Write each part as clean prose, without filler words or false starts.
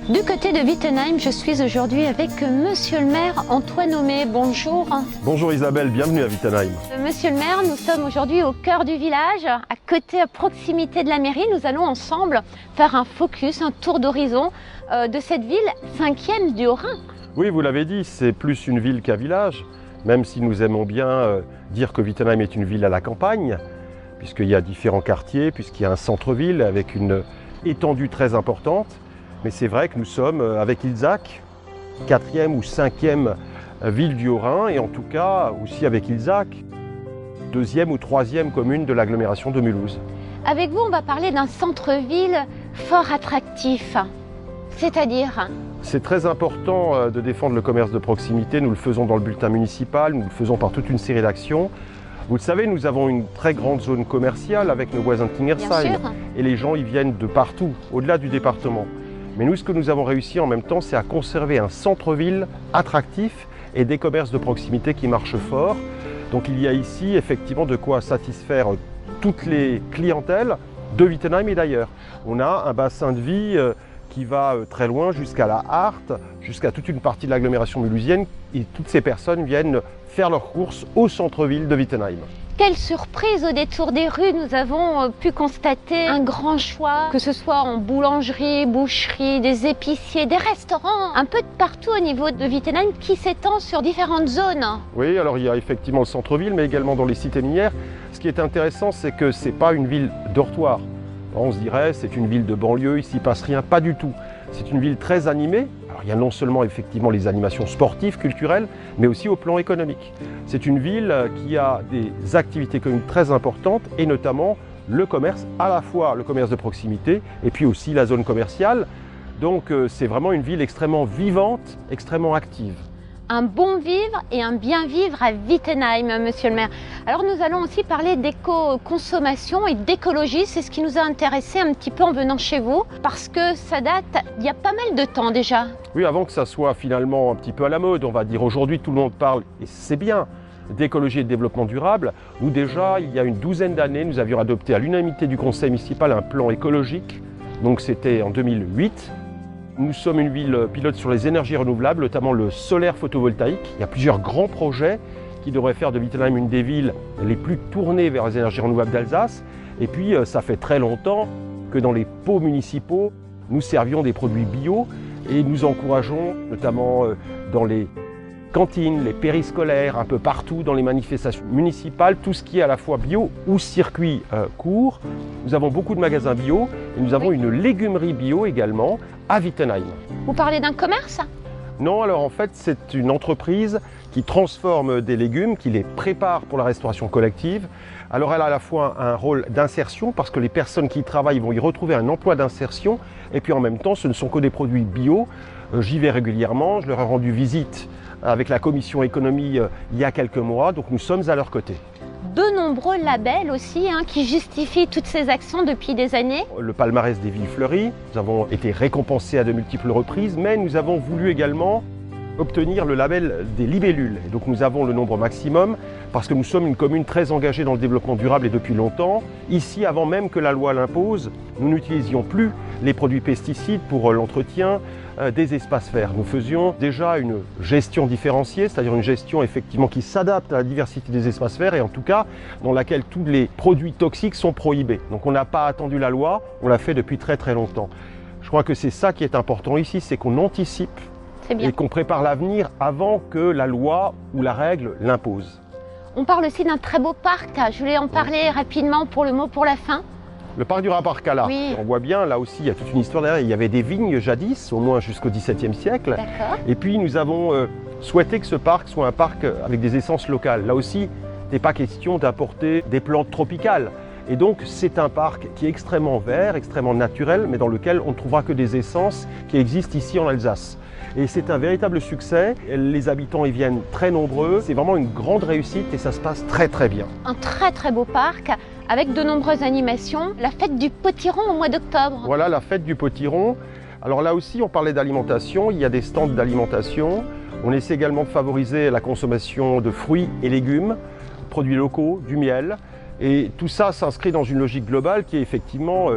Du côté de Wittenheim, je suis aujourd'hui avec Monsieur le maire Antoine Homé. Bonjour. Bonjour Isabelle, bienvenue à Wittenheim. Monsieur le maire, nous sommes aujourd'hui au cœur du village, à côté, à proximité de la mairie. Nous allons ensemble faire un focus, un tour d'horizon de cette ville 5e du Haut-Rhin. Oui, vous l'avez dit, c'est plus une ville qu'un village, même si nous aimons bien dire que Wittenheim est une ville à la campagne, puisqu'il y a différents quartiers, puisqu'il y a un centre-ville avec une étendue très importante. Mais c'est vrai que nous sommes avec Ilzach, 4e ou 5e ville du Haut-Rhin, et en tout cas aussi avec Ilzach, 2e ou 3e commune de l'agglomération de Mulhouse. Avec vous, on va parler d'un centre-ville fort attractif, c'est-à-dire... C'est très important de défendre le commerce de proximité. Nous le faisons dans le bulletin municipal, nous le faisons par toute une série d'actions. Vous le savez, nous avons une très grande zone commerciale avec nos voisins de Kingersheim. Et les gens y viennent de partout, au-delà du département. Mais nous, ce que nous avons réussi en même temps, c'est à conserver un centre-ville attractif et des commerces de proximité qui marchent fort. Donc il y a ici effectivement de quoi satisfaire toutes les clientèles de Wittenheim et d'ailleurs. On a un bassin de vie qui va très loin jusqu'à la Hart, jusqu'à toute une partie de l'agglomération mulhousienne, et toutes ces personnes viennent faire leurs courses au centre-ville de Wittenheim. Quelle surprise au détour des rues, nous avons pu constater un grand choix, que ce soit en boulangerie, boucherie, des épiciers, des restaurants, un peu de partout au niveau de Wittenheim qui s'étend sur différentes zones. Oui, alors il y a effectivement le centre-ville, mais également dans les cités minières. Ce qui est intéressant, c'est que ce n'est pas une ville dortoir. On se dirait, c'est une ville de banlieue, ici ne passe rien, pas du tout. C'est une ville très animée. Alors, il y a non seulement effectivement les animations sportives, culturelles, mais aussi au plan économique. C'est une ville qui a des activités économiques très importantes et notamment le commerce, à la fois le commerce de proximité et puis aussi la zone commerciale. Donc c'est vraiment une ville extrêmement vivante, extrêmement active. Un bon vivre et un bien vivre à Wittenheim, monsieur le maire. Alors nous allons aussi parler d'éco-consommation et d'écologie. C'est ce qui nous a intéressé un petit peu en venant chez vous, parce que ça date il y a pas mal de temps déjà. Oui, avant que ça soit finalement un petit peu à la mode, on va dire aujourd'hui tout le monde parle, et c'est bien, d'écologie et de développement durable. Nous déjà, il y a une douzaine d'années, nous avions adopté à l'unanimité du conseil municipal un plan écologique. Donc c'était en 2008. Nous sommes une ville pilote sur les énergies renouvelables, notamment le solaire photovoltaïque. Il y a plusieurs grands projets qui devraient faire de Wittenheim une des villes les plus tournées vers les énergies renouvelables d'Alsace. Et puis, ça fait très longtemps que dans les pots municipaux, nous servions des produits bio et nous encourageons, notamment dans les cantines, les périscolaires, un peu partout dans les manifestations municipales, tout ce qui est à la fois bio ou circuit court. Nous avons beaucoup de magasins bio et nous avons une légumerie bio également à Wittenheim. Vous parlez d'un commerce ? Non, alors en fait c'est une entreprise qui transforme des légumes, qui les prépare pour la restauration collective. Alors elle a à la fois un rôle d'insertion parce que les personnes qui y travaillent vont y retrouver un emploi d'insertion et puis en même temps ce ne sont que des produits bio. J'y vais régulièrement, je leur ai rendu visite avec la commission économie il y a quelques mois, donc nous sommes à leur côté. De nombreux labels aussi qui justifient toutes ces actions depuis des années. Le palmarès des villes fleuries, nous avons été récompensés à de multiples reprises, mais nous avons voulu également obtenir le label des libellules. Et donc nous avons le nombre maximum parce que nous sommes une commune très engagée dans le développement durable et depuis longtemps. Ici, avant même que la loi l'impose, nous n'utilisions plus les produits pesticides pour l'entretien des espaces verts. Nous faisions déjà une gestion différenciée, c'est-à-dire une gestion effectivement qui s'adapte à la diversité des espaces verts et en tout cas dans laquelle tous les produits toxiques sont prohibés. Donc on n'a pas attendu la loi, on l'a fait depuis très très longtemps. Je crois que c'est ça qui est important ici, c'est qu'on anticipe et qu'on prépare l'avenir avant que la loi ou la règle l'impose. On parle aussi d'un très beau parc, je voulais en parler rapidement pour le mot pour la fin. Le parc du Rapparcala, oui. On voit bien, là aussi, il y a toute une histoire derrière. Il y avait des vignes jadis, au moins jusqu'au XVIIe siècle. Et puis nous avons souhaité que ce parc soit un parc avec des essences locales. Là aussi, il n'est pas question d'apporter des plantes tropicales. Et donc c'est un parc qui est extrêmement vert, extrêmement naturel, mais dans lequel on ne trouvera que des essences qui existent ici en Alsace. Et c'est un véritable succès, les habitants y viennent très nombreux, c'est vraiment une grande réussite et ça se passe très très bien. Un très très beau parc avec de nombreuses animations, la fête du potiron au mois d'octobre. Voilà la fête du potiron. Alors là aussi on parlait d'alimentation, il y a des stands d'alimentation, on essaie également de favoriser la consommation de fruits et légumes, produits locaux, du miel. Et tout ça s'inscrit dans une logique globale qui est effectivement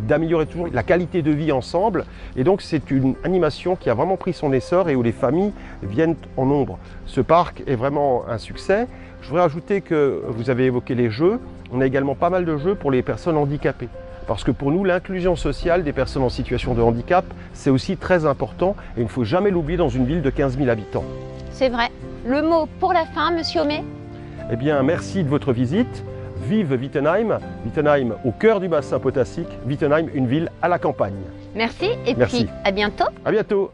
d'améliorer toujours la qualité de vie ensemble. Et donc c'est une animation qui a vraiment pris son essor et où les familles viennent en nombre. Ce parc est vraiment un succès. Je voudrais ajouter que vous avez évoqué les jeux. On a également pas mal de jeux pour les personnes handicapées. Parce que pour nous, l'inclusion sociale des personnes en situation de handicap, c'est aussi très important et il ne faut jamais l'oublier dans une ville de 15 000 habitants. C'est vrai. Le mot pour la fin, Monsieur Homais? Eh bien, merci de votre visite. Vive Wittenheim, Wittenheim au cœur du bassin potassique, Wittenheim, une ville à la campagne. Merci et Merci. puis à bientôt. À bientôt.